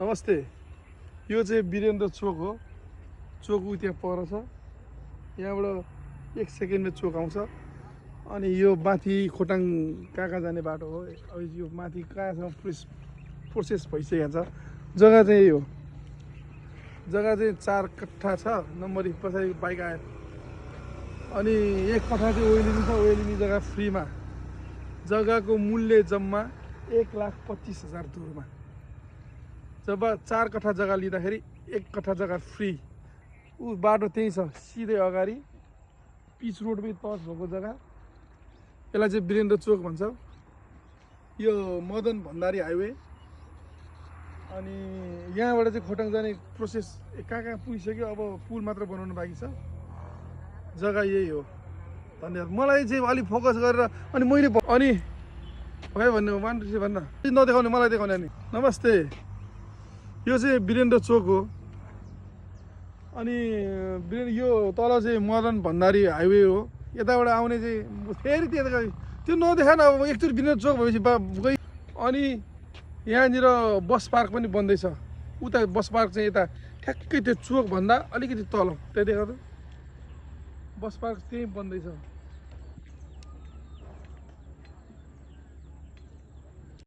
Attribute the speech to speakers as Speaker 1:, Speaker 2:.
Speaker 1: नमस्ते। यो चाहिँ वीरेन्द्र चोक हो। चोक त्यहाँ पर छ। यहाँबाट 1 सेकेन्डमा चोक आउँछ। अनि यो माथि खोटाङ कहाँ जाने बाटो हो। अब यो माथि कहाँसम्म प्रोसेस भइसकेको छ। जग्गा चाहिँ यो जग्गा चाहिँ 4 कट्ठा छ। नम्बरी पछाडि बाइक आयो। अनि 1 कट्ठा चाहिँ ओइलिनी छ। ओइलिनी जग्गा फ्रीमा। जग्गाको मूल्य जम्मा 1,25,000 दुरमा। जब 4 कट्ठा जग्गा लिँदाखेरि 1 कट्ठा जग्गा फ्री। ऊ बाटो त्यही छ सिधै अगाडि पिच रोडमै टच भएको जग्गा। यसलाई चाहिँ वीरेन्द्र चोक भन्छ। यो मदन भण्डारी हाइवे। अनि यहाँबाट चाहिँ खोटाङ जाने प्रोसेस कहाँ पुगिसक्यो। अब पुल मात्र बनाउनु बाँकी छ। जग्गा यही हो। धन्यवाद। मलाई चाहिँ अलि फोकस गरेर अनि मैले अनि भयो भन्ने मान्छे भन्न नदेखाउने मलाई देखाउने नि। नमस्ते। यो चाहिँ वीरेन्द्र चोक हो। अनि यो तल चाहिँ मदन भण्डारी हाइवे हो। यताबाट आउने चाहिँ फेरि त्यता त्यो नदेखा न। अब एकचोटि वीरेन्द्र चोक भएपछि गई। अनि यहाँनिर बस पार्क पनि बन्दैछ। उता बस पार्क चाहिँ यता ठ्याक्कै त्यो चोकभन्दा अलिकति तल। त्यहाँ देखा त बस पार्क त्यही बन्दैछ।